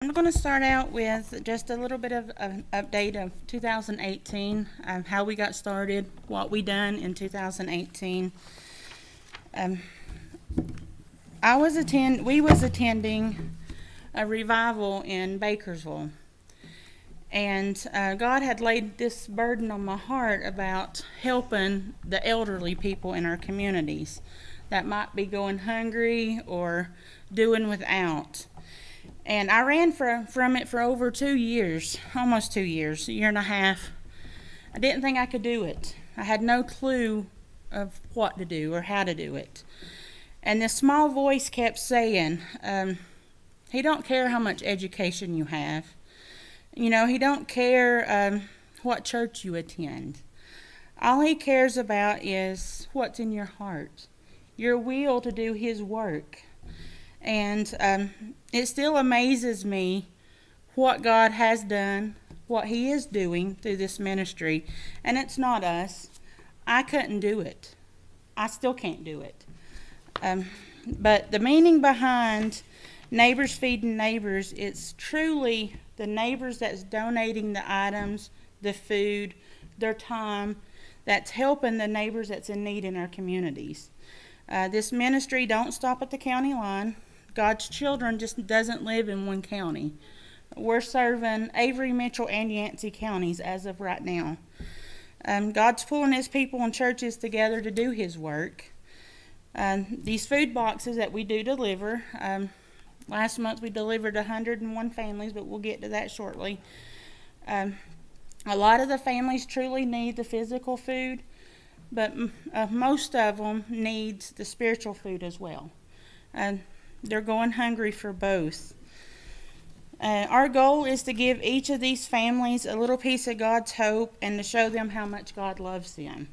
I'm going to start out with just a little bit of an update of 2018, how we got started, what we done in 2018. Um, we was attending a revival in Bakersville, and God had laid this burden on my heart about helping the elderly people in our communities that might be going hungry or doing without. And I ran from it for over 2 years, almost 2 years, a year and a half. I didn't think I could do it. I had no clue of what to do or how to do it. And this small voice kept saying, he don't care how much education you have. He don't care what church you attend. All he cares about is what's in your heart, your will to do his work. And it still amazes me what God has done, what he is doing through this ministry. And it's not us. I couldn't do it. I still can't do it. But the meaning behind Neighbors Feeding Neighbors, it's truly the neighbors that's donating the items, the food, their time, that's helping the neighbors that's in need in our communities. This ministry don't stop at the county line. God's children just doesn't live in one county. We're serving Avery, Mitchell, and Yancey counties as of right now. God's pulling his people and churches together to do his work. These food boxes that we do deliver, last month we delivered 101 families, but we'll get to that shortly. A lot of the families truly need the physical food, but most of them need the spiritual food as well. They're going hungry for both. Our goal is to give each of these families a little piece of God's hope and to show them how much God loves them.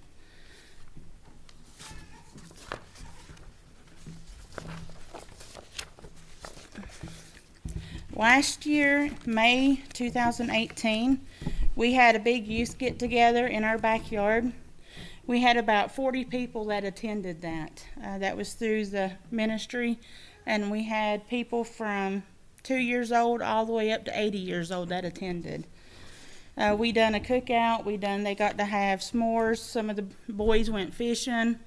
Last year, May 2018, we had a big youth get together in our backyard. We had about 40 people that attended that. That was through the ministry. And we had people from 2 years old all the way up to 80 years old that attended. We done a cookout. They got to have s'mores. Some of the boys went fishing.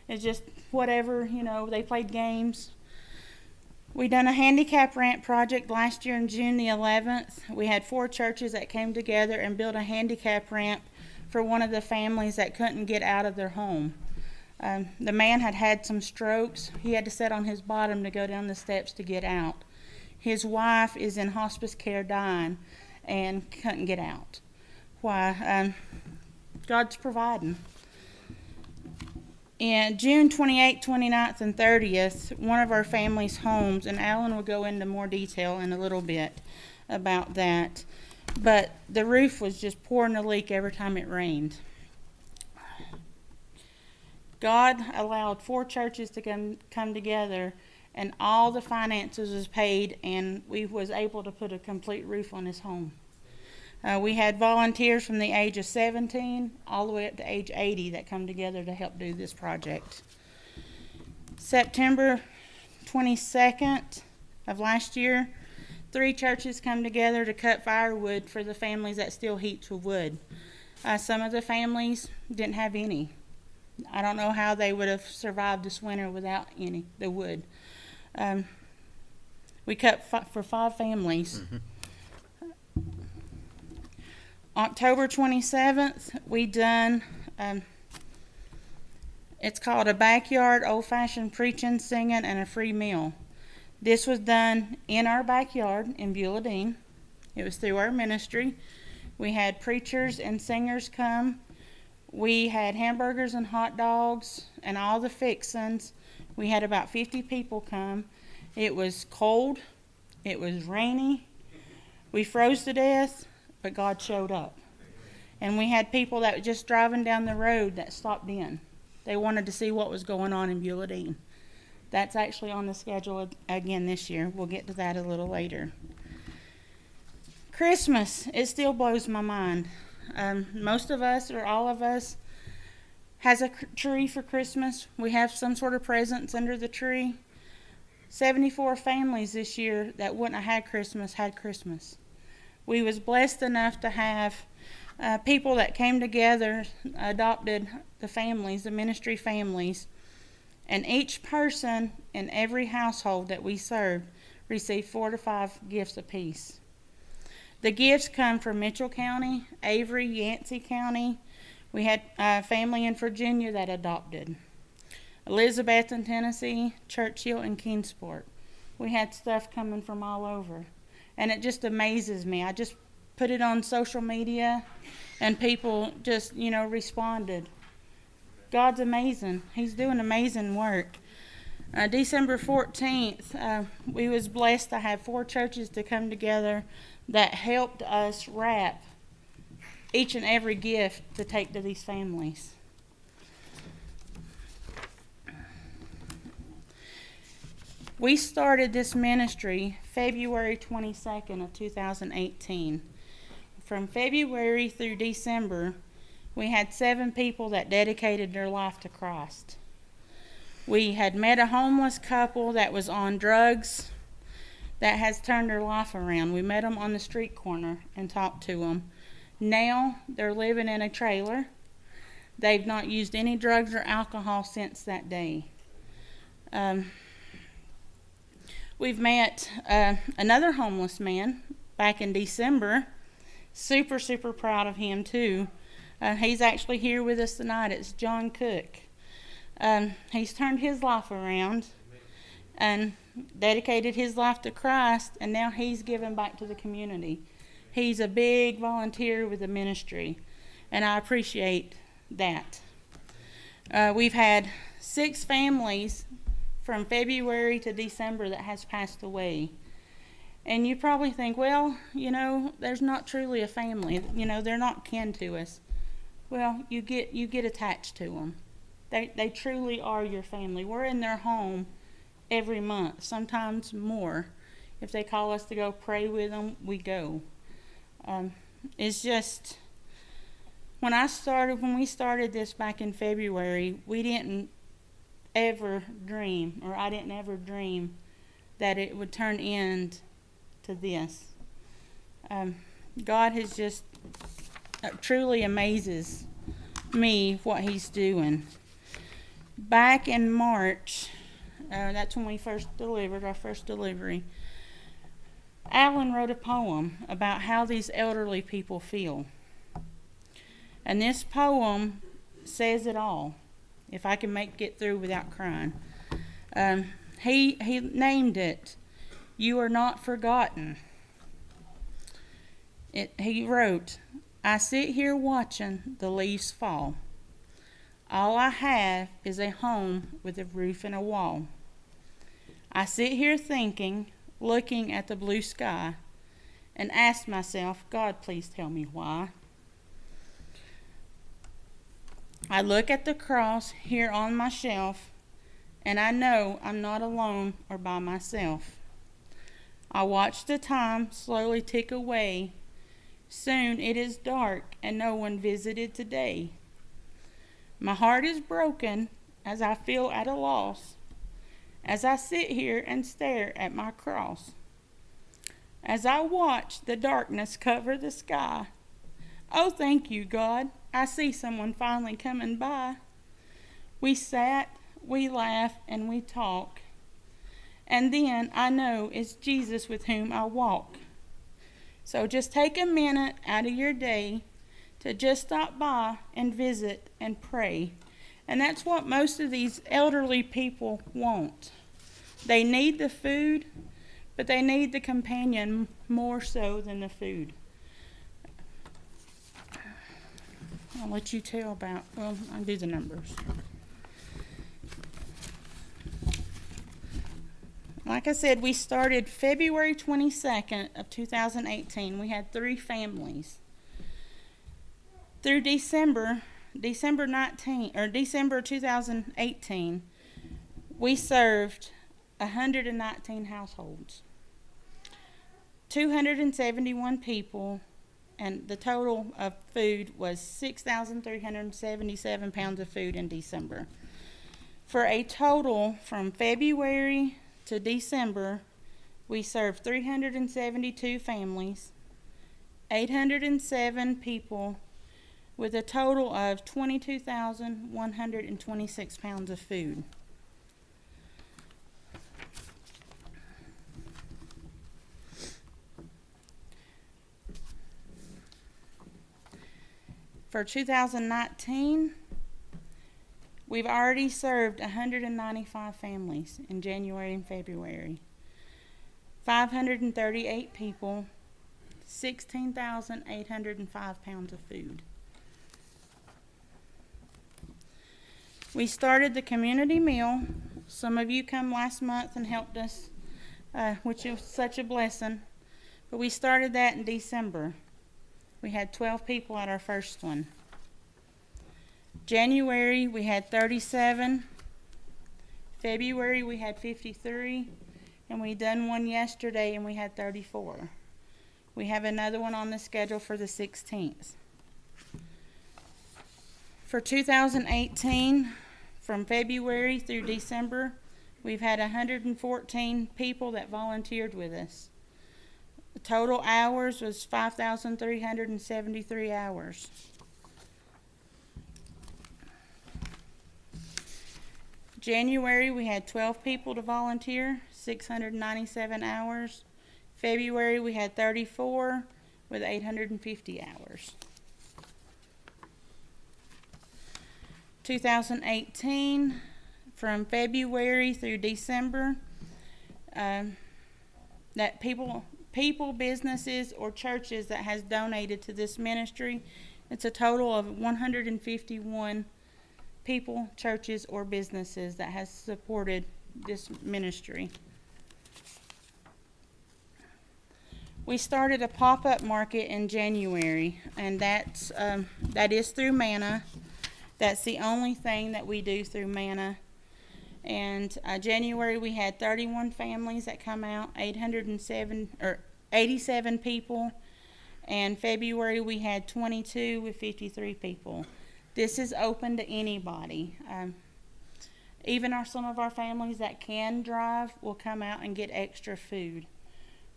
It's just whatever, they played games. We done a handicap ramp project last year on June the 11th. We had 4 churches that came together and built a handicap ramp for one of the families that couldn't get out of their home. The man had some strokes. He had to sit on his bottom to go down the steps to get out. His wife is in hospice care dying and couldn't get out. Why? God's providing. In June 28th, 29th, and 30th, one of our family's homes, and Alan will go into more detail in a little bit about that, but the roof was just pouring a leak every time it rained. God allowed 4 churches to come together, and all the finances was paid, and we was able to put a complete roof on his home. We had volunteers from the age of 17 all the way up to age 80 that come together to help do this project. September 22nd of last year, 3 churches come together to cut firewood for the families that still heat with wood. Some of the families didn't have any. I don't know how they would have survived this winter without the wood. We cut for 5 families. October 27th, we done, it's called a backyard old-fashioned preaching, singing, and a free meal. This was done in our backyard in Beulah Dean. It was through our ministry. We had preachers and singers come. We had hamburgers and hot dogs and all the fixings. We had about 50 people come. It was cold. It was rainy. We froze to death, but God showed up. And we had people that were just driving down the road that stopped in. They wanted to see what was going on in Beulah Dean. That's actually on the schedule again this year. We'll get to that a little later. Christmas, it still blows my mind. Most of us, or all of us, has a tree for Christmas. We have some sort of presents under the tree. 74 families this year that wouldn't have had Christmas had Christmas. We was blessed enough to have people that came together, adopted the families, the ministry families, and each person in every household that we served received 4 to 5 gifts apiece. The gifts come from Mitchell County, Avery, Yancey County. We had a family in Virginia that adopted. Elizabethton, Tennessee, Churchill, and Kingsport. We had stuff coming from all over. And it just amazes me. I just put it on social media, and people just, responded. God's amazing. He's doing amazing work. December 14th, we was blessed to have 4 churches to come together that helped us wrap each and every gift to take to these families. We started this ministry February 22nd of 2018. From February through December, we had 7 people that dedicated their life to Christ. We had met a homeless couple that was on drugs that has turned their life around. We met them on the street corner and talked to them. Now they're living in a trailer. They've not used any drugs or alcohol since that day. We've met another homeless man back in December. Super, super proud of him too. He's actually here with us tonight. It's John Cook. He's turned his life around and dedicated his life to Christ, and now he's giving back to the community. He's a big volunteer with the ministry, and I appreciate that. We've had 6 families from February to December that has passed away. And you probably think, well, there's not truly a family. They're not kin to us. Well, you get attached to them. They truly are your family. We're in their home every month, sometimes more. If they call us to go pray with them, we go. It's just, when we started this back in February, we didn't ever dream, or I didn't ever dream that it would turn into this. God has just truly amazes me what he's doing. Back in March, that's when we first delivered our first delivery, Alan wrote a poem about how these elderly people feel. And this poem says it all, if I can make it through without crying. He named it, "You Are Not Forgotten." He wrote, "I sit here watching the leaves fall. All I have is a home with a roof and a wall. I sit here thinking, looking at the blue sky, and ask myself, God, please tell me why. I look at the cross here on my shelf, and I know I'm not alone or by myself. I watch the time slowly tick away. Soon it is dark and no one visited today. My heart is broken as I feel at a loss, as I sit here and stare at my cross. As I watch the darkness cover the sky, oh, thank you, God, I see someone finally coming by. We sat, we laughed, and we talked. And then I know it's Jesus with whom I walk. So just take a minute out of your day to just stop by and visit and pray. And that's what most of these elderly people want. They need the food, but they need the companion more so than the food. I'll let you tell about, I'll do the numbers. Like I said, we started February 22nd of 2018. We had 3 families. Through December 2018, we served 119 households, 271 people, and the total of food was 6,377 pounds of food in December. For a total from February to December, we served 372 families, 807 people, with a total of 22,126 pounds of food. For 2019, we've already served 195 families in January and February. 538 people, 16,805 pounds of food. We started the community meal. Some of you come last month and helped us, which was such a blessing. But we started that in December. We had 12 people at our first one. January, we had 37. February, we had 53. And we done one yesterday, and we had 34. We have another one on the schedule for the 16th. For 2018, from February through December, we've had 114 people that volunteered with us. The total hours was 5,373 hours. January, we had 12 people to volunteer, 697 hours. February, we had 34 with 850 hours. 2018, from February through December, that people, businesses, or churches that has donated to this ministry, it's a total of 151 people, churches, or businesses that has supported this ministry. We started a pop-up market in January, and that is through Manna. That's the only thing that we do through Manna. And January we had 31 families that come out, 87 people. And February we had 22 with 53 people. This is open to anybody. Even some of our families that can drive will come out and get extra food.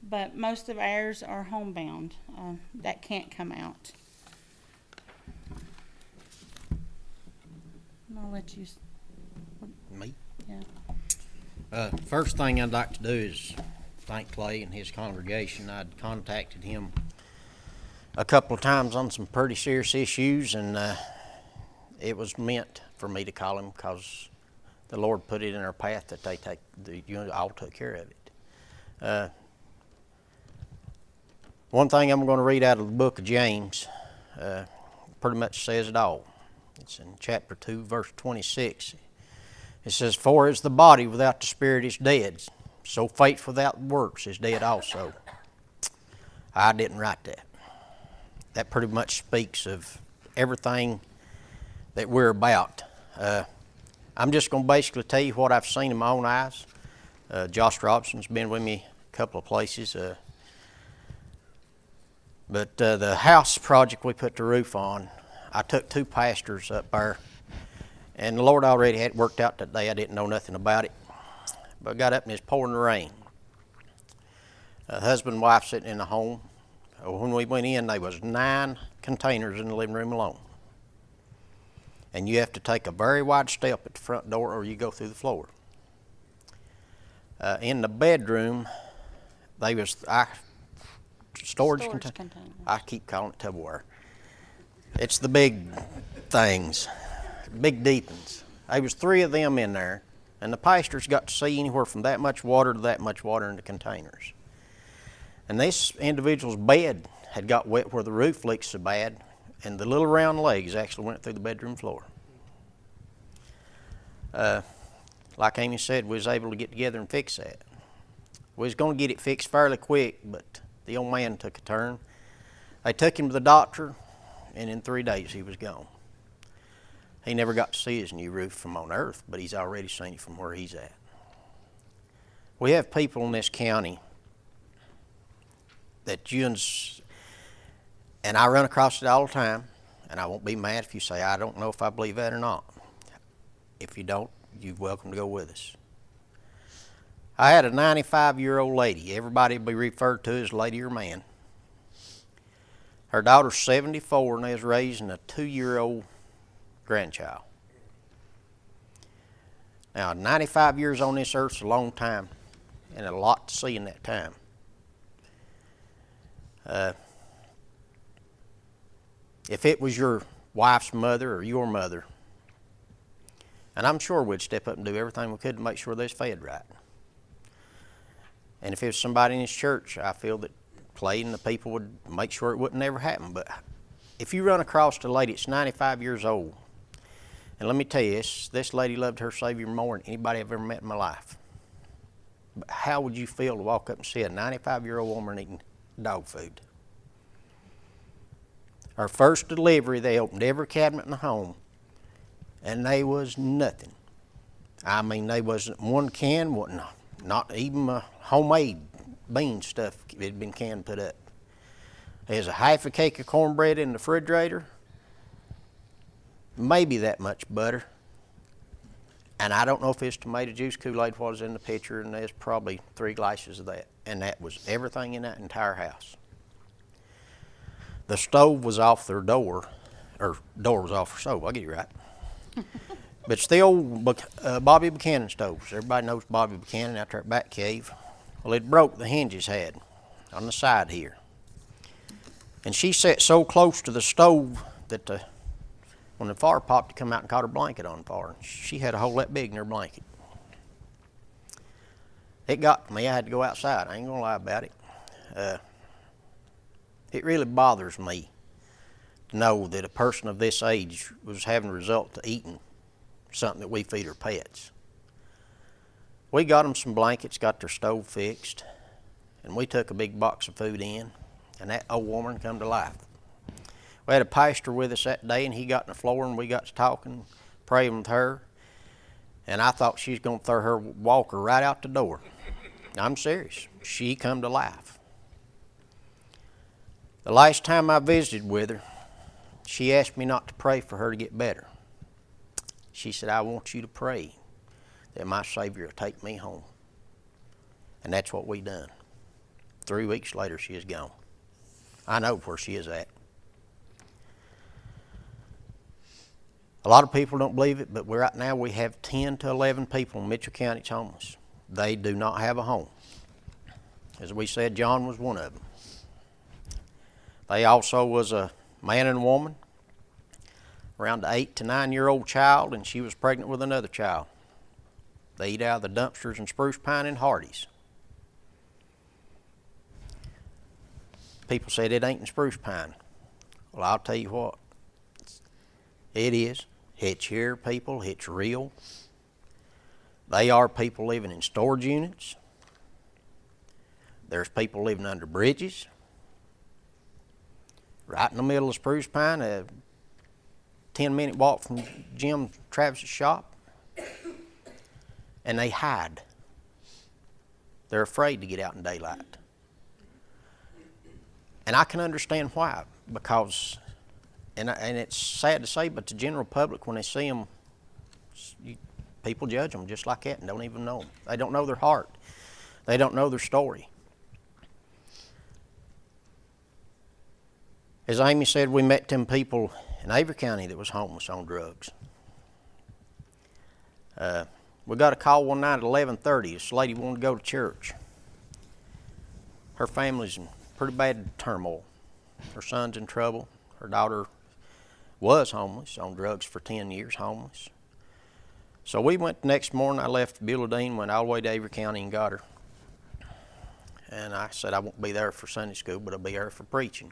But most of ours are homebound that can't come out. I'll let you. Me? Yeah. First thing I'd like to do is thank Clay and his congregation. I'd contacted him a couple of times on some pretty serious issues, and it was meant for me to call him because the Lord put it in our path that you all took care of it. One thing I'm going to read out of the book of James pretty much says it all. It's in chapter 2, verse 26. It says, "For as the body without the spirit is dead, so faith without works is dead also." I didn't write that. That pretty much speaks of everything that we're about. I'm just going to basically tell you what I've seen in my own eyes. Josh Robinson's been with me a couple of places. But the house project we put the roof on, I took 2 pastors up there, and the Lord already had it worked out that day. I didn't know nothing about it. But I got up and it's pouring the rain. Husband and wife sitting in the home. When we went in, there was 9 containers in the living room alone. And you have to take a very wide step at the front door or you go through the floor. In the bedroom, they was storage container. I keep calling it Tupperware. It's the big things, big deep ones. There was 3 of them in there, and the pastors got to see anywhere from that much water to that much water in the containers. And this individual's bed had got wet where the roof leaked so bad, and the little round legs actually went through the bedroom floor. Like Amy said, we was able to get together and fix that. We was going to get it fixed fairly quick, but the old man took a turn. They took him to the doctor, and in 3 days he was gone. He never got to see his new roof from on earth, but he's already seen it from where he's at. We have people in this county that and I run across it all the time, and I won't be mad if you say, I don't know if I believe that or not. If you don't, you're welcome to go with us. I had a 95-year-old lady. Everybody would be referred to as lady or man. Her daughter's 74 and is raising a 2-year-old grandchild. Now, 95 years on this earth's a long time, and a lot to see in that time. If it was your wife's mother or your mother, and I'm sure we'd step up and do everything we could to make sure they're fed right. And if it was somebody in this church, I feel that Clay and the people would make sure it wouldn't ever happen. But if you run across a lady that's 95 years old, and let me tell you, this lady loved her Savior more than anybody I've ever met in my life. But how would you feel to walk up and see a 95-year-old woman eating dog food? Her first delivery, they opened every cabinet in the home, and there was nothing. I mean, there wasn't one can, wasn't not even a homemade bean stuff that had been canned put up. There's a half a cake of cornbread in the refrigerator, maybe that much butter, and I don't know if it's tomato juice, Kool-Aid, what was in the pitcher, and there's probably 3 glasses of that, and that was everything in that entire house. The stove was off their door, or door was off their stove, I'll get you right. But it's the old Bobby Buchanan stoves. Everybody knows Bobby Buchanan out there at Bat Cave. Well, it broke, the hinges had on the side here. And she sat so close to the stove that when the fire popped, to come out and caught her blanket on fire. She had a hole that big in her blanket. It got to me. I had to go outside. I ain't gonna lie about it. It really bothers me to know that a person of this age was having a result to eating something that we feed our pets. We got them some blankets, got their stove fixed, and we took a big box of food in, and that old woman come to life. We had a pastor with us that day, and he got on the floor, and we got to talking, praying with her, and I thought she was going to throw her walker right out the door. I'm serious. She come to life. The last time I visited with her, she asked me not to pray for her to get better. She said, I want you to pray that my Savior will take me home. And that's what we done. 3 weeks later, she is gone. I know where she is at. A lot of people don't believe it, but right now we have 10 to 11 people in Mitchell County that's homeless. They do not have a home. As we said, John was one of them. They also was a man and a woman, around an 8 to 9 year old child, and she was pregnant with another child. They eat out of the dumpsters in Spruce Pine and Hardee's. People said it ain't in Spruce Pine. Well, I'll tell you what, it is. It's here, people. It's real. They are people living in storage units. There's people living under bridges. Right in the middle of Spruce Pine, a 10-minute walk from Jim Travis's shop. And they hide. They're afraid to get out in daylight. And I can understand why, because, and it's sad to say, but the general public, when they see them, people judge them just like that and don't even know them. They don't know their heart. They don't know their story. As Amy said, we met them people in Avery County that was homeless on drugs. We got a call one night at 11:30. This lady wanted to go to church. Her family's in pretty bad turmoil. Her son's in trouble. Her daughter was homeless, on drugs for 10 years, homeless. So we went the next morning. I left Beulah Dean, went all the way to Avery County and got her. And I said I won't be there for Sunday school, but I'll be there for preaching.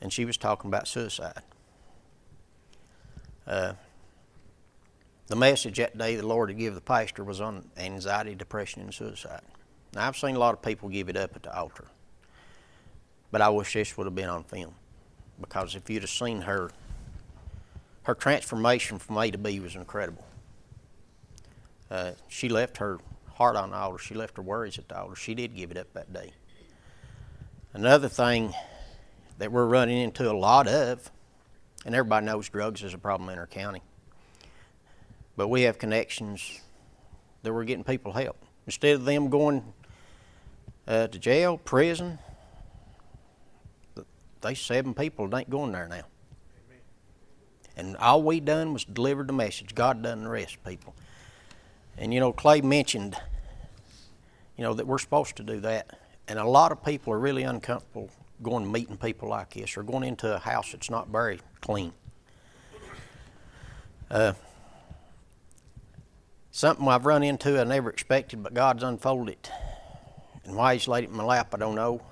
And she was talking about suicide. The message that day the Lord had given the pastor was on anxiety, depression, and suicide. Now, I've seen a lot of people give it up at the altar, but I wish this would have been on film, because if you'd have seen her transformation from A to B was incredible. She left her heart on the altar. She left her worries at the altar. She did give it up that day. Another thing that we're running into a lot of, and everybody knows drugs is a problem in our county, but we have connections that we're getting people help. Instead of them going to jail, prison, they 7 people that ain't going there now. And all we done was deliver the message. God done the rest, people. And Clay mentioned, that we're supposed to do that. And a lot of people are really uncomfortable going and meeting people like this, or going into a house that's not very clean. Something I've run into I never expected, but God's unfolded it. And why He's laid it in my lap, I don't know.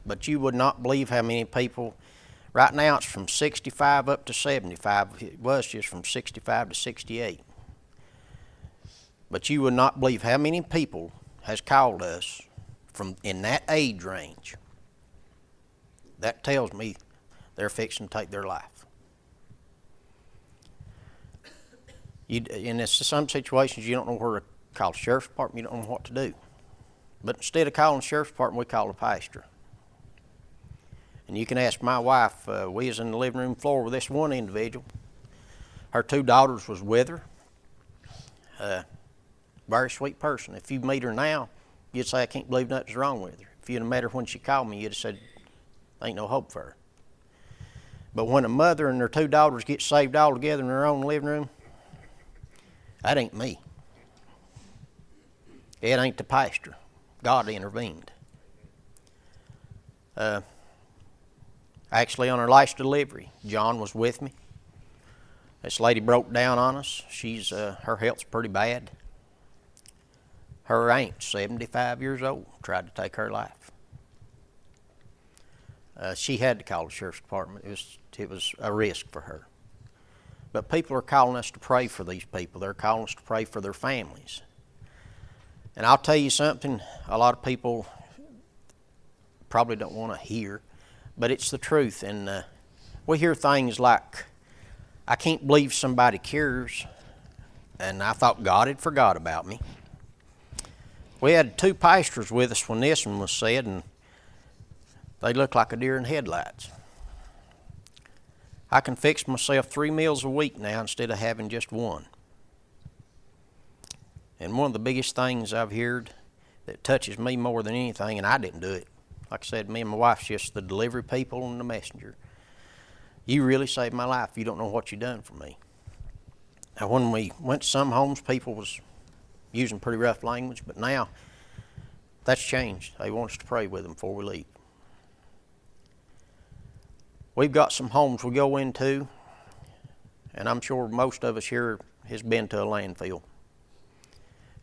But you would not believe how many people. Right now it's from 65 up to 75. It was just from 65 to 68. But you would not believe how many people has called us from in that age range. That tells me they're fixing to take their life. In some situations, you don't know where to call the sheriff's department. You don't know what to do. But instead of calling the sheriff's department, we call the pastor. And you can ask my wife. We was in the living room floor with this one individual. Her 2 daughters was with her. Very sweet person. If you meet her now, you'd say, I can't believe nothing's wrong with her. If you'd have met her when she called me, you'd have said, ain't no hope for her. But when a mother and their 2 daughters get saved all together in their own living room, that ain't me. It ain't the pastor. God intervened. Actually, on our last delivery, John was with me. This lady broke down on us. Her health's pretty bad. Her aunt, 75 years old, tried to take her life. She had to call the sheriff's department. It was a risk for her. But people are calling us to pray for these people. They're calling us to pray for their families. And I'll tell you something a lot of people probably don't want to hear, but it's the truth. And we hear things like, I can't believe somebody cares, and I thought God had forgot about me. We had 2 pastors with us when this one was said, and they looked like a deer in headlights. I can fix myself 3 meals a week now instead of having just one. And one of the biggest things I've heard that touches me more than anything, and I didn't do it. Like I said, me and my wife's just the delivery people and the messenger. You really saved my life. You don't know what you done for me. Now, when we went to some homes, people was using pretty rough language, but now that's changed. They want us to pray with them before we leave. We've got some homes we go into, and I'm sure most of us here has been to a landfill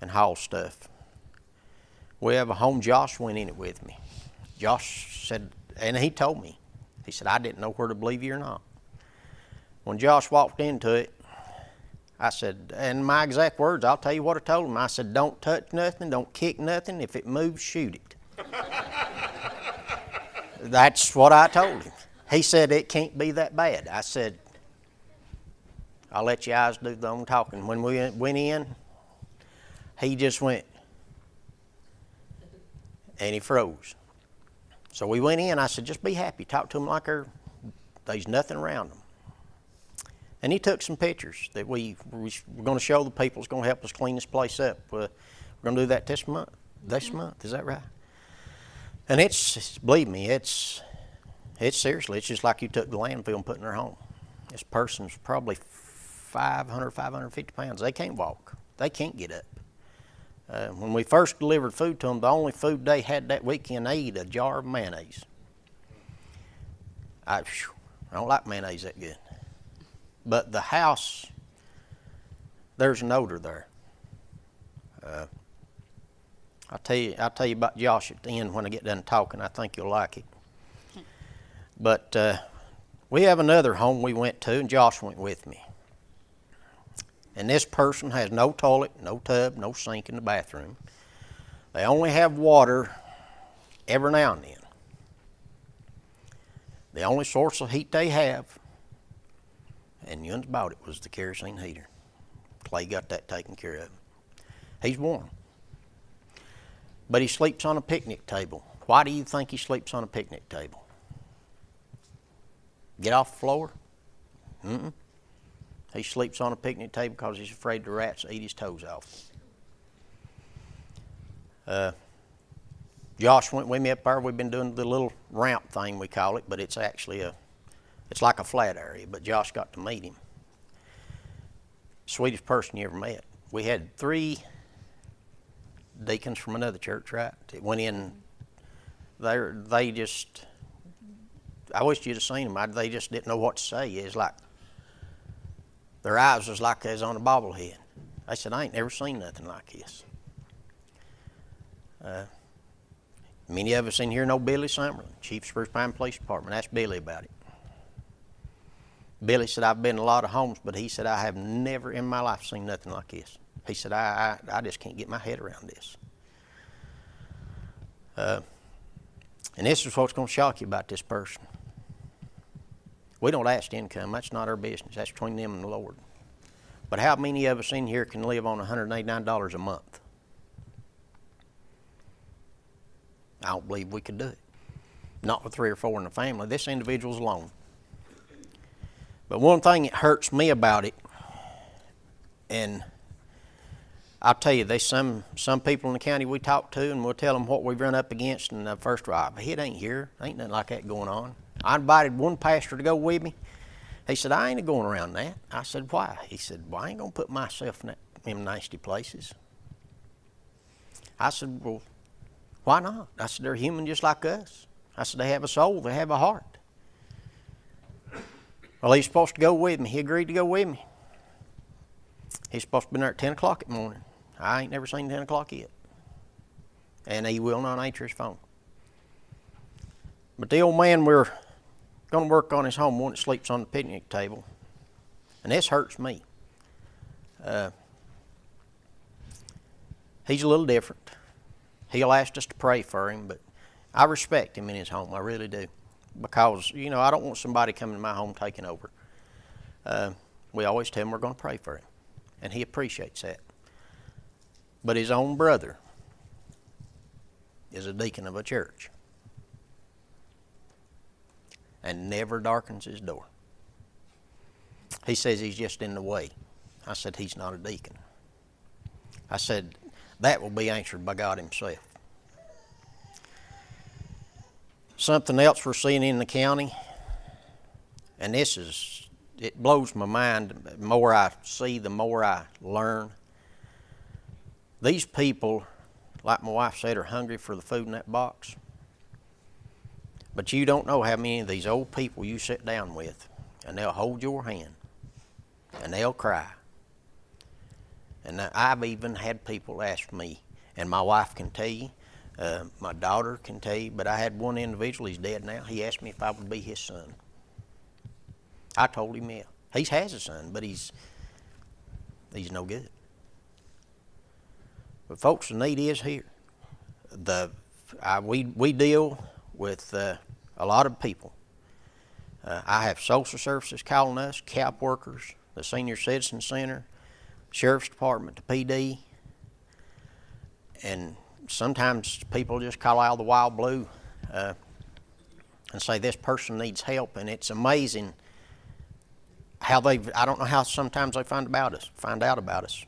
and hauled stuff. We have a home, Josh went in it with me. Josh said, and he told me, he said, I didn't know where to believe you or not. When Josh walked into it, I said, and my exact words, I'll tell you what I told him. I said, don't touch nothing, don't kick nothing. If it moves, shoot it. That's what I told him. He said, it can't be that bad. I said, I'll let you guys do the own talking. When we went in, he just went, and he froze. So we went in, I said, just be happy. Talk to them like there's nothing around them. And he took some pictures that we're going to show the people. It's going to help us clean this place up. We're going to do that this month. This month, is that right? And believe me, it's seriously, it's just like you took the landfill and put in their home. This person's probably 550 pounds. They can't walk. They can't get up. When we first delivered food to them, the only food they had that weekend, they ate a jar of mayonnaise. I don't like mayonnaise that good. But the house, there's an odor there. I'll tell you about Josh at the end when I get done talking. I think you'll like it. But we have another home we went to, and Josh went with me. And this person has no toilet, no tub, no sink in the bathroom. They only have water every now and then. The only source of heat they have, and Yuns bought it, was the kerosene heater. Clay got that taken care of. He's warm. But he sleeps on a picnic table. Why do you think he sleeps on a picnic table? Get off the floor? Mm-mm. He sleeps on a picnic table because he's afraid the rats eat his toes off. Josh went with me up there. We've been doing the little ramp thing, we call it, but it's actually it's like a flat area, but Josh got to meet him. Sweetest person you ever met. We had 3 deacons from another church, right? That went in there. They just, I wish you'd have seen them. They just didn't know what to say. It's like, their eyes was like they was on a bobblehead. They said, I ain't never seen nothing like this. Many of us in here know Billy Summerlin, Chief Spruce Pine Police Department. Ask Billy about it. Billy said, I've been in a lot of homes, but he said, I have never in my life seen nothing like this. He said, I just can't get my head around this. And this is what's going to shock you about this person. We don't ask income. That's not our business. That's between them and the Lord. But how many of us in here can live on $189 a month? I don't believe we could do it. Not with 3 or 4 in the family. This individual's alone. But one thing that hurts me about it, and I'll tell you, there's some people in the county we talk to, and we'll tell them what we've run up against, and the first right, but it ain't here. Ain't nothing like that going on. I invited one pastor to go with me. He said, I ain't going around that. I said, why? He said, well, I ain't going to put myself in them nasty places. I said, well, why not? I said, they're human just like us. I said, they have a soul, they have a heart. Well, he's supposed to go with me. He agreed to go with me. He's supposed to be there at 10 o'clock in the morning. I ain't never seen 10 o'clock yet. And he will not answer his phone. But the old man, we're going to work on his home, one that sleeps on the picnic table. And this hurts me. He's a little different. He'll ask us to pray for him, but I respect him in his home. I really do. Because, you know, I don't want somebody coming to my home taking over. We always tell him we're going to pray for him. And he appreciates that. But his own brother is a deacon of a church. And never darkens his door. He says he's just in the way. I said, he's not a deacon. I said, that will be answered by God himself. Something else we're seeing in the county, and it blows my mind. The more I see, the more I learn. These people, like my wife said, are hungry for the food in that box. But you don't know how many of these old people you sit down with, and they'll hold your hand, and they'll cry. And I've even had people ask me, and my wife can tell you, my daughter can tell you, but I had one individual, he's dead now, he asked me if I would be his son. I told him, yeah. He has a son, but he's no good. But folks, the need is here. We deal with a lot of people. I have social services calling us, CAP workers, the Senior Citizen Center, Sheriff's Department, the PD, and sometimes people just call out of the wild blue and say this person needs help, and it's amazing how I don't know how sometimes they find out about us.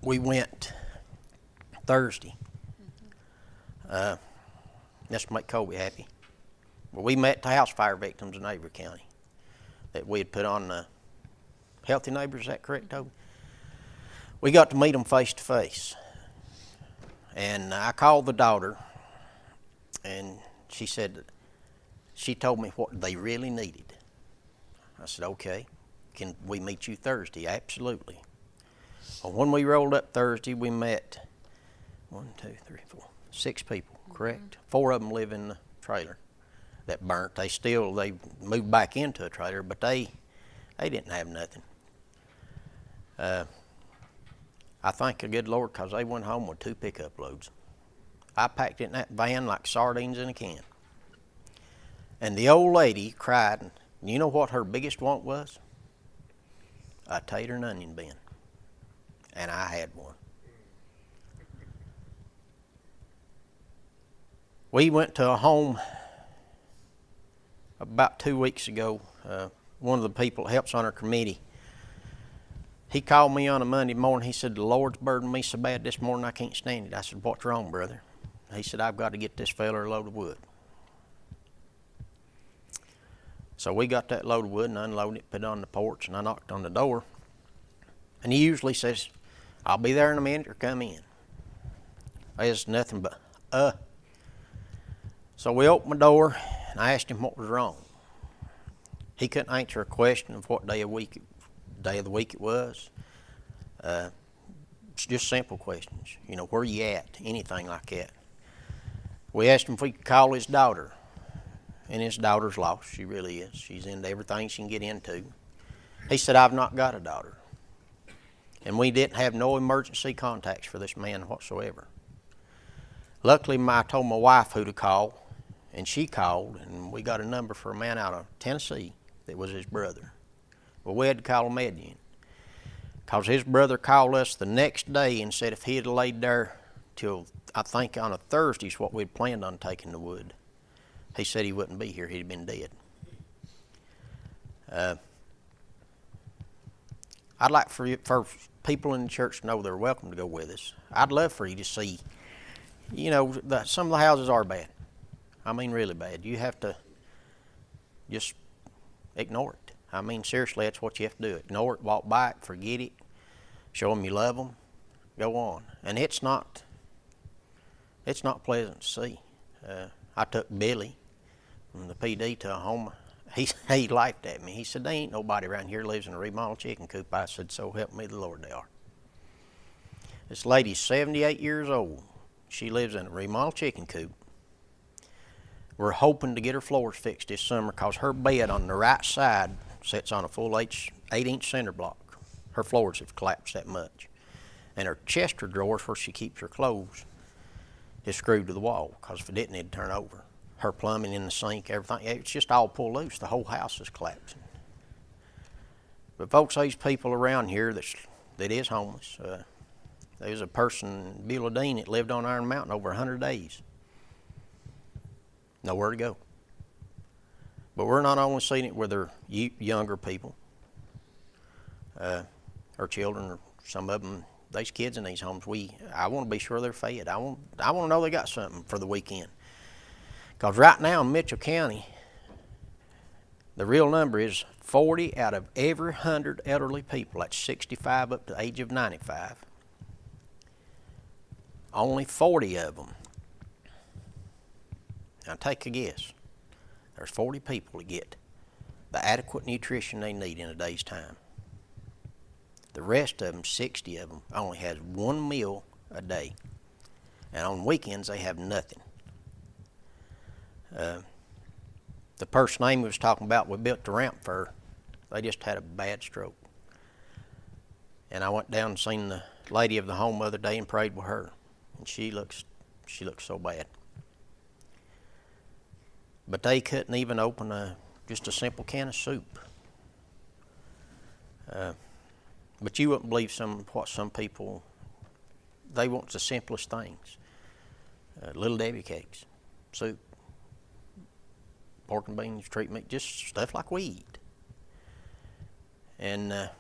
We went Thursday. Let's make Kobe happy. Well, we met the house fire victims in Avery County that we had put on Healthy Neighbors, is that correct, Toby? We got to meet them face to face. And I called the daughter, and she told me what they really needed. I said, okay, can we meet you Thursday? Absolutely. Well, when we rolled up Thursday, we met 6 people, correct? 4 of them live in the trailer that burnt. They moved back into a trailer, but they didn't have nothing. I thank the good Lord because they went home with 2 pickup loads. I packed it in that van like sardines in a can. And the old lady cried, and you know what her biggest want was? A tater and onion bin. And I had one. We went to a home about 2 weeks ago. One of the people that helps on our committee He called me on a Monday morning. He said, the Lord's burdened me so bad this morning I can't stand it. I said, what's wrong, brother? He said, I've got to get this fella a load of wood. So we got that load of wood and unloaded it, put it on the porch, and I knocked on the door. And he usually says, I'll be there in a minute or come in. There's nothing but, So we opened the door, and I asked him what was wrong. He couldn't answer a question of what day of the week it was. It's just simple questions. You know, where you at? Anything like that. We asked him if we could call his daughter. And his daughter's lost. She really is. She's into everything she can get into. He said, I've not got a daughter. And we didn't have no emergency contacts for this man whatsoever. Luckily, I told my wife who to call, and she called, and we got a number for a man out of Tennessee that was his brother. Well, we had to call a median, because his brother called us the next day and said if he had laid there till, I think on a Thursday is what we'd planned on taking the wood, he said he wouldn't be here, he'd been dead. I'd like for people in the church to know they're welcome to go with us. I'd love for you to see, you know, some of the houses are bad. I mean really bad. You have to just ignore it. I mean seriously, that's what you have to do. Ignore it, walk by it, forget it, show them you love them, go on. And it's not pleasant to see. I took Billy from the PD to a home. He laughed at me. He said, there ain't nobody around here lives in a remodeled chicken coop. I said, so help me the Lord they are. This lady's 78 years old. She lives in a remodeled chicken coop. We're hoping to get her floors fixed this summer because her bed on the right side sits on a full 8-inch cinder block. Her floors have collapsed that much. And her chest of drawers where she keeps her clothes is screwed to the wall because if it didn't, it'd turn over. Her plumbing in the sink, everything, it's just all pulled loose. The whole house is collapsing. But folks, these people around here that is homeless. There was a person in Beulah Dean that lived on Iron Mountain over 100 days. Nowhere to go. But we're not only seeing it with their younger people, or children, or some of them, these kids in these homes. I want to be sure they're fed. I want to know they got something for the weekend. Because right now in Mitchell County, the real number is 40 out of every 100 elderly people, that's 65 up to the age of 95. Only 40 of them. Now take a guess. There's 40 people that get the adequate nutrition they need in a day's time. The rest of them, 60 of them, only has one meal a day. And on weekends, they have nothing. The person Amy was talking about, we built the ramp for her. They just had a bad stroke. And I went down and seen the lady of the home the other day and prayed with her. And she looks so bad. But they couldn't even open just a simple can of soup. But you wouldn't believe what some people, they want the simplest things. Little Debbie cakes, soup, pork and beans, treat meat, just stuff like we eat. And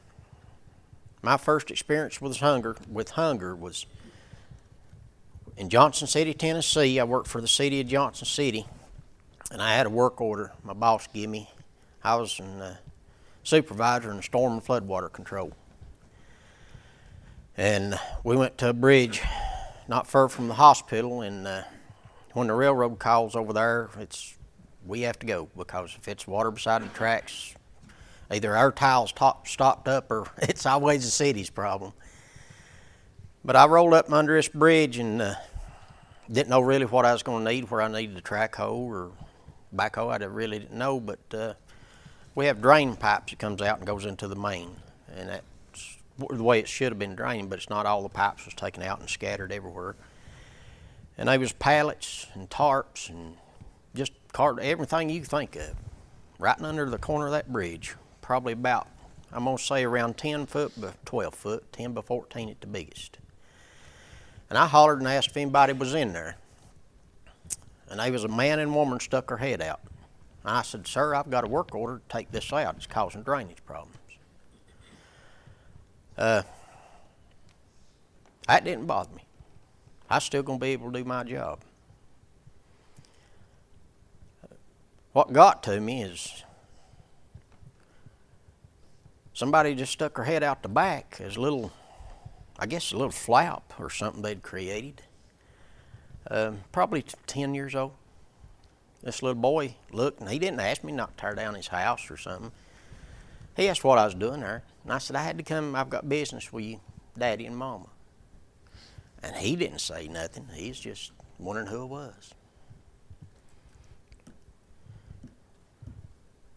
my first experience with hunger was in Johnson City, Tennessee. I worked for the city of Johnson City, and I had a work order my boss gave me. I was a supervisor in the storm and floodwater control. And we went to a bridge not far from the hospital, and when the railroad calls over there, we have to go, because if it's water beside the tracks, either our tile's stopped up or it's always the city's problem. But I rolled up under this bridge and didn't know really what I was going to need, where I needed a track hoe or backhoe. I really didn't know, but we have drain pipes that comes out and goes into the main, and that's the way it should have been drained, but it's not. All the pipes was taken out and scattered everywhere. And there was pallets and tarps and just everything you think of, right under the corner of that bridge, probably about, I'm going to say around 10 foot by 12 foot, 10 by 14 at the biggest. And I hollered and asked if anybody was in there. And there was a man and woman stuck her head out. And I said, sir, I've got a work order to take this out. It's causing drainage problems. That didn't bother me. I still gonna be able to do my job. What got to me is somebody just stuck her head out the back as a little, I guess a little flap or something they'd created. Probably 10 years old. This little boy looked, and he didn't ask me not to tear down his house or something. He asked what I was doing there, and I said, I had to come, I've got business with you, Daddy and Mama. And he didn't say nothing. He's just wondering who it was.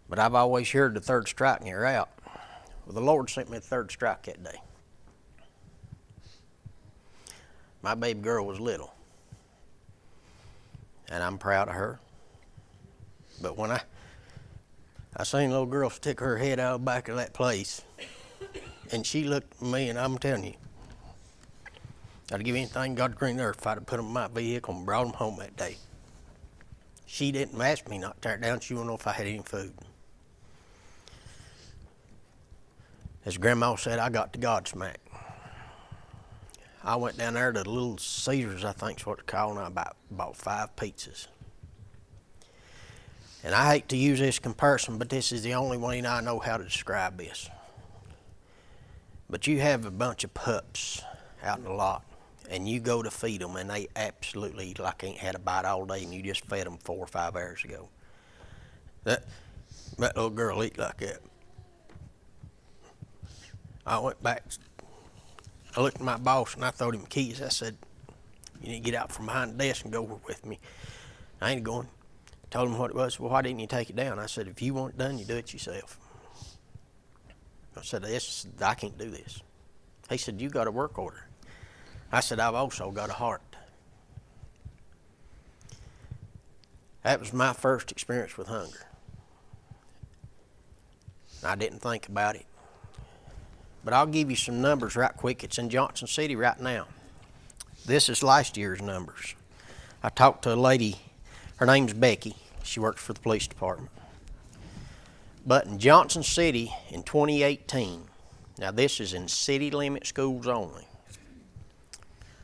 But I've always heard the third strike and you're out. Well, the Lord sent me the third strike that day. My baby girl was little, and I'm proud of her. But when I seen a little girl stick her head out the back of that place, and she looked at me, and I'm telling you, I'd give anything God green earth if I'd have put them in my vehicle and brought them home that day. She didn't ask me not to tear it down. She wanted to know if I had any food. As Grandma said, I got the Godsmack. I went down there to the Little Caesars, I think is what they're calling, and I bought 5 pizzas. And I hate to use this comparison, but this is the only way I know how to describe this. But you have a bunch of pups out in the lot, and you go to feed them, and they absolutely eat like they ain't had a bite all day, and you just fed them 4 or 5 hours ago. That little girl eat like that. I went back, I looked at my boss, and I throwed him keys. I said, you need to get out from behind the desk and go with me. I ain't going. Told him what it was. Well, why didn't you take it down? I said, if you want it done, you do it yourself. I said, I can't do this. He said, you got a work order. I said, I've also got a heart. That was my first experience with hunger. I didn't think about it. But I'll give you some numbers right quick. It's in Johnson City right now. This is last year's numbers. I talked to a lady, her name's Becky. She works for the police department. But in Johnson City in 2018, now this is in city limit schools only,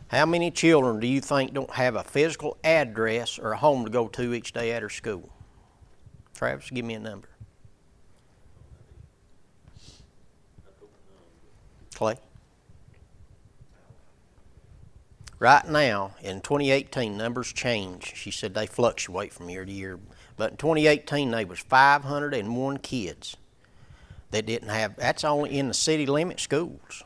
how many children do you think don't have a physical address or a home to go to each day at her school? Travis, give me a number. Clay? Right now, in 2018, numbers change. She said they fluctuate from year to year. But in 2018, there was 501 kids that didn't have, that's only in the city limit schools.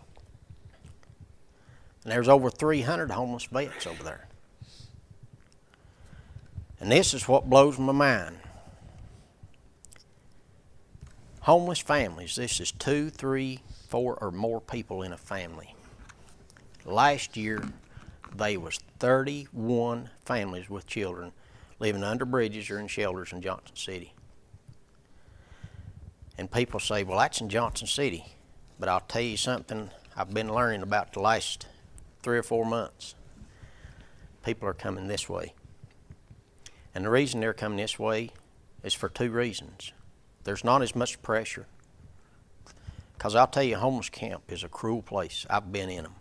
And there's over 300 homeless vets over there. And this is what blows my mind. Homeless families, this is 2, 3, 4 or more people in a family. Last year, there was 31 families with children living under bridges or in shelters in Johnson City. And people say, well, that's in Johnson City. But I'll tell you something I've been learning about the last 3 or 4 months. People are coming this way. And the reason they're coming this way is for 2 reasons. There's not as much pressure. Because I'll tell you, homeless camp is a cruel place. I've been in them.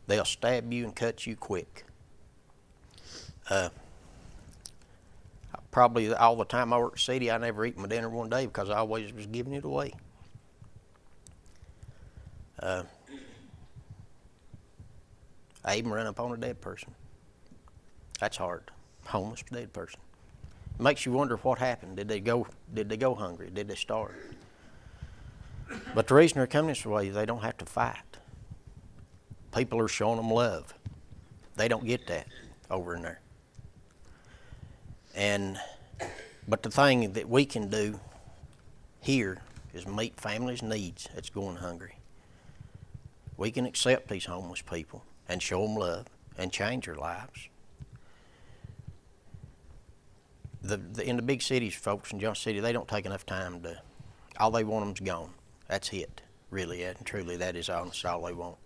They'll stab you and cut you quick. Probably all the time I worked at the city, I never eat my dinner one day because I always was giving it away. I even run up on a dead person. That's hard. Homeless, dead person. It makes you wonder what happened. Did they go hungry? Did they starve? But the reason they're coming this way, they don't have to fight. People are showing them love. They don't get that over in there. But the thing that we can do here is meet families' needs that's going hungry. We can accept these homeless people and show them love and change their lives. In the big cities, folks, in Johnson City, they don't take enough time to, all they want them's gone. That's it, really, and truly, that is all they want.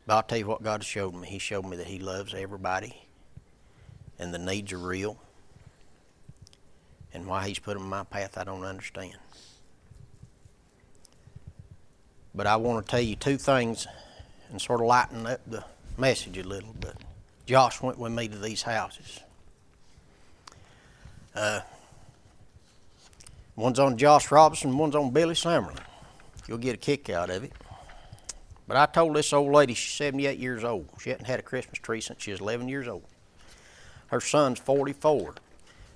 But I'll tell you what God showed me. He showed me that He loves everybody, and the needs are real. And why He's put them in my path, I don't understand. but I want to tell you two things and sort of lighten up the message a little. But Josh went with me to these houses. One's on Josh Robinson, one's on Billy Summerlin. You'll get a kick out of it. But I told this old lady, she's 78 years old. She hadn't had a Christmas tree since she was 11 years old. Her son's 44.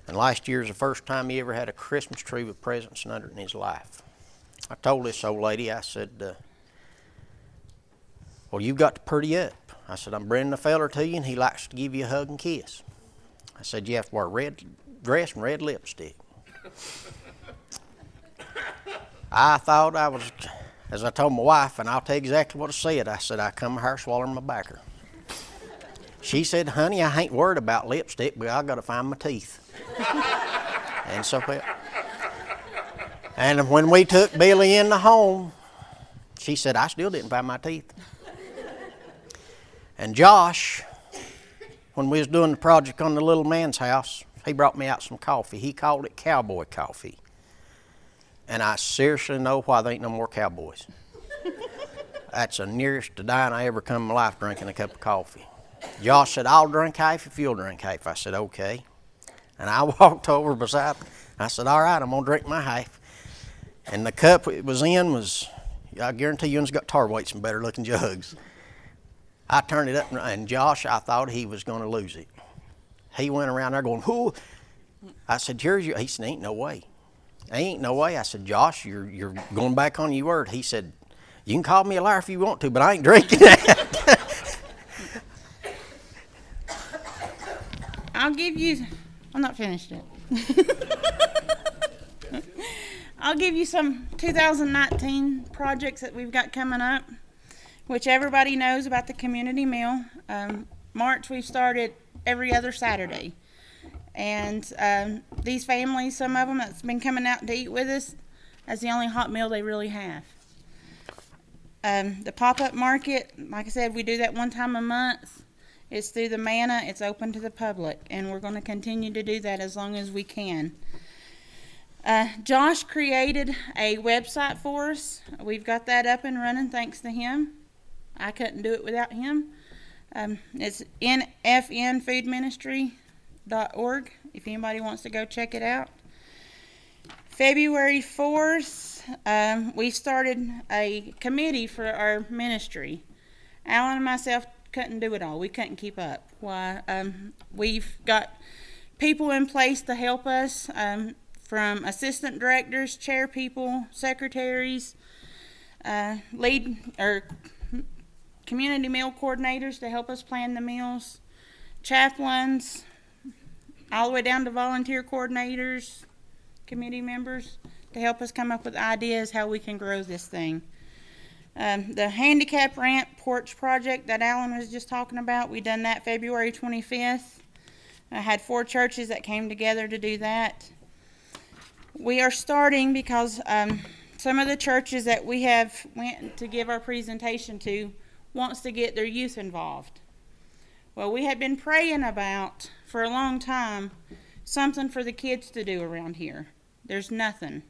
And last year's the first time he ever had a Christmas tree with presents under it in his life. I told this old lady, I said, well, you've got to purdy up. I said, I'm bringing a feller to you, and he likes to give you a hug and kiss. I said, you have to wear a red dress and red lipstick. I thought I was, as I told my wife, and I'll tell you exactly what I said, I come here swallowing my backer. She said, honey, I ain't worried about lipstick, but I got to find my teeth. And so, and when we took Billy in the home, she said, I still didn't find my teeth. And Josh, when we was doing the project on the little man's house, he brought me out some coffee. He called it cowboy coffee. And I seriously know why there ain't no more cowboys. That's the nearest to dying I ever come in my life drinking a cup of coffee. Josh said, I'll drink half if you'll drink half. I said, okay. And I walked over beside him. I said, all right, I'm going to drink my half. And the cup it was in was, I guarantee you, it's got tar weights and better looking jugs. I turned it up, and Josh, I thought he was going to lose it. He went around there going, whoo. I said, here's your, he said, ain't no way. Ain't no way. I said, Josh, you're going back on your word. He said, you can call me a liar if you want to, but I ain't drinking that. I'll give you, I'm not finished yet. I'll give you some 2019 projects that we've got coming up, which everybody knows about the community meal. March, we've started every other Saturday. And these families, some of them that's been coming out to eat with us, that's the only hot meal they really have. The pop-up market, like I said, we do that one time a month. It's through the Manna. It's open to the public, and we're going to continue to do that as long as we can. Josh created a website for us. We've got that up and running thanks to him. I couldn't do it without him. It's nfnfoodministry.org if anybody wants to go check it out. February 4th, we started a committee for our ministry. Alan and myself couldn't do it all. We couldn't keep up. Why? We've got people in place to help us, from assistant directors, chair people, secretaries, lead or community meal coordinators to help us plan the meals, chaplains, all the way down to volunteer coordinators, committee members to help us come up with ideas how we can grow this thing. The handicap ramp porch project that Alan was just talking about, we done that February 25th. I had 4 churches that came together to do that. We are starting because some of the churches that we have went to give our presentation to wants to get their youth involved. Well, we had been praying about for a long time something for the kids to do around here. There's nothing.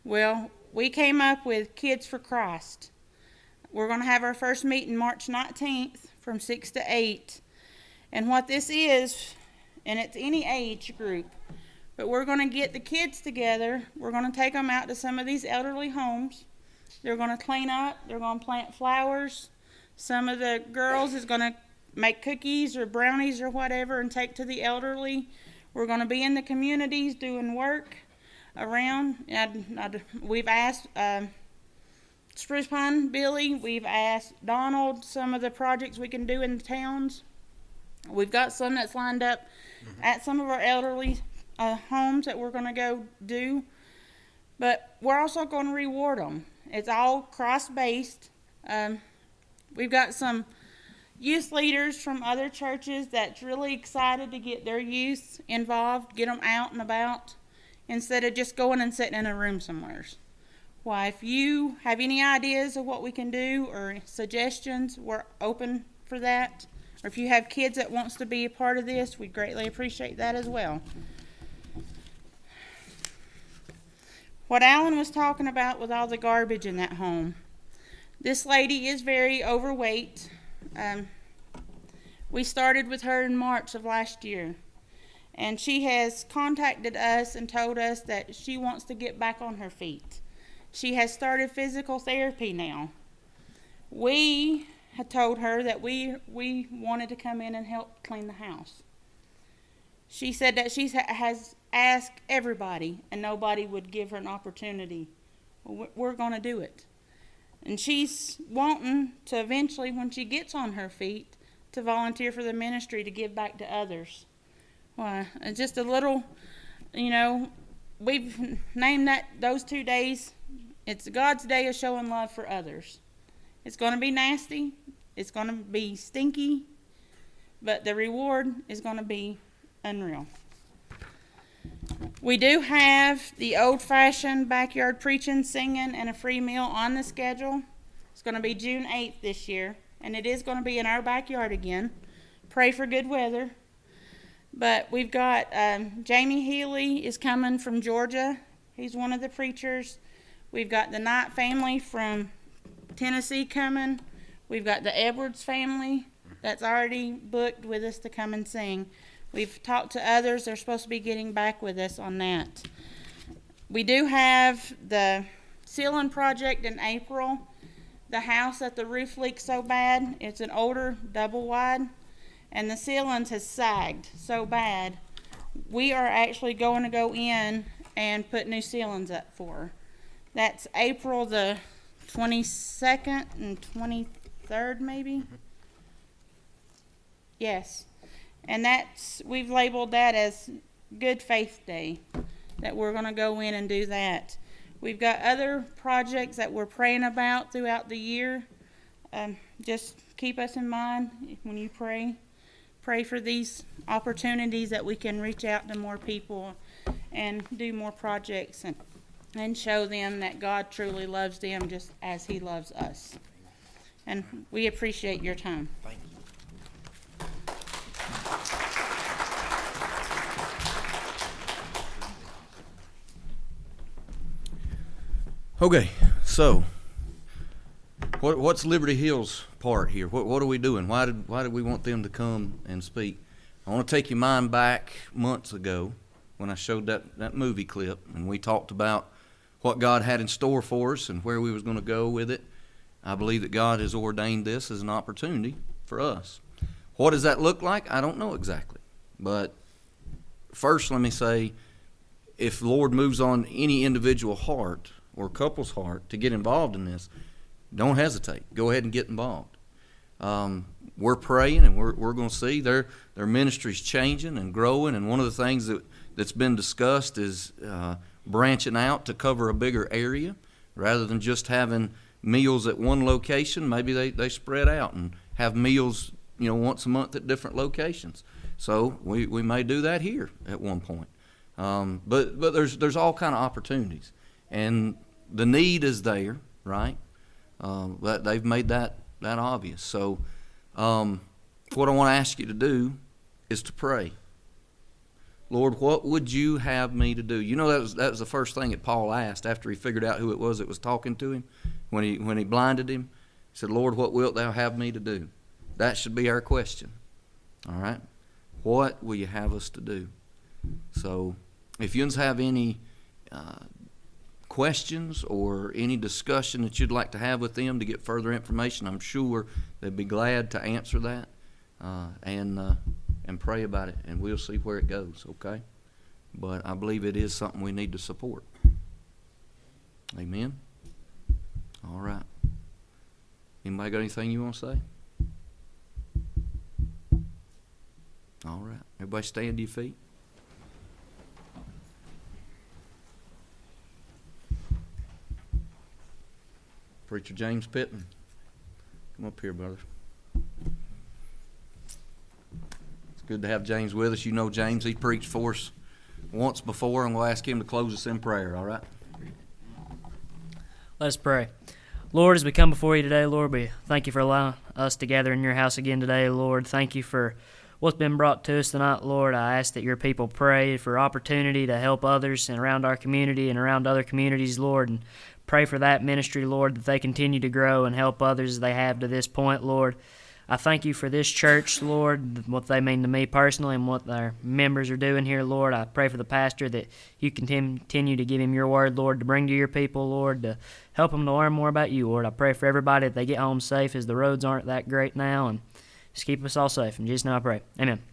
Well, we came up with Kids for Christ. We're going to have our first meeting March 19th from 6 to 8. And what this is, and it's any age group, but we're going to get the kids together. We're going to take them out to some of these elderly homes. They're going to clean up. They're going to plant flowers. Some of the girls is going to make cookies or brownies or whatever and take to the elderly. We're going to be in the communities doing work around. We've asked Spruce Pine Billy, we've asked Donald some of the projects we can do in the towns. We've got some that's lined up at some of our elderly homes that we're going to go do. But we're also going to reward them. It's all cross-based. We've got some youth leaders from other churches that's really excited to get their youth involved, get them out and about, instead of just going and sitting in a room somewhere. Why, if you have any ideas of what we can do or suggestions, we're open for that. Or if you have kids that wants to be a part of this, we'd greatly appreciate that as well. What Alan was talking about with all the garbage in that home, This lady is very overweight. We started with her in March of last year, and she has contacted us and told us that she wants to get back on her feet. She has started physical therapy now. We had told her that we wanted to come in and help clean the house. She said that she has asked everybody, and nobody would give her an opportunity. Well, we're going to do it. And she's wanting to eventually, when she gets on her feet, to volunteer for the ministry to give back to others. Well, it's just a little, we've named those 2 days. It's God's day of showing love for others. It's going to be nasty. It's going to be stinky. But the reward is going to be unreal. We do have the old-fashioned backyard preaching, singing, and a free meal on the schedule. It's going to be June 8th this year, and it is going to be in our backyard again. Pray for good weather. But we've got Jamie Healy is coming from Georgia. He's one of the preachers. We've got the Knight family from Tennessee coming. We've got the Edwards family that's already booked with us to come and sing. We've talked to others. They're supposed to be getting back with us on that. We do have the ceiling project in April. The house that the roof leaks so bad, it's an older double wide, and the ceilings has sagged so bad. We are actually going to go in and put new ceilings up for her. That's April the 22nd and 23rd, maybe? Yes. And we've labeled that as Good Faith Day, that we're going to go in and do that. We've got other projects that we're praying about throughout the year. Just keep us in mind when you pray. Pray for these opportunities that we can reach out to more people and do more projects and show them that God truly loves them just as He loves us. And we appreciate your time. Thank you. Okay, so what's Liberty Hill's part here? What are we doing? Why did we want them to come and speak? I want to take your mind back months ago when I showed that movie clip, and we talked about what God had in store for us and where we was going to go with it. I believe that God has ordained this as an opportunity for us. What does that look like? I don't know exactly. But first, let me say, if the Lord moves on any individual heart or couple's heart to get involved in this, don't hesitate. Go ahead and get involved. We're praying, and we're going to see their ministry's changing and growing. And one of the things that's been discussed is branching out to cover a bigger area rather than just having meals at one location. Maybe they spread out and have meals, once a month at different locations. So we may do that here at one point. But there's all kind of opportunities, and the need is there, right? They've made that obvious. So what I want to ask you to do is to pray. Lord, what would you have me to do? That was the first thing that Paul asked after he figured out who it was that was talking to him when he blinded him. He said, Lord, what wilt thou have me to do? That should be our question. All right? What will you have us to do? So if you have any questions or any discussion that you'd like to have with them to get further information, I'm sure they'd be glad to answer that and pray about it, and we'll see where it goes, okay? But I believe it is something we need to support. Amen? All right. Anybody got anything you want to say? All right. Everybody stand to your feet. Preacher James Pittman, come up here, brother. It's good to have James with us. You know James, he preached for us once before, and we'll ask him to close us in prayer, all right? Let us pray. Lord, as we come before you today, Lord, we thank you for allowing us to gather in your house again today, Lord. Thank you for what's been brought to us tonight, Lord. I ask that your people pray for opportunity to help others and around our community and around other communities, Lord, and pray for that ministry, Lord, that they continue to grow and help others as they have to this point, Lord. I thank you for this church, Lord, what they mean to me personally and what their members are doing here, Lord. I pray for the pastor that you continue to give him your word, Lord, to bring to your people, Lord, to help them to learn more about you, Lord. I pray for everybody that they get home safe as the roads aren't that great now, and just keep us all safe. In Jesus' name I pray. Amen.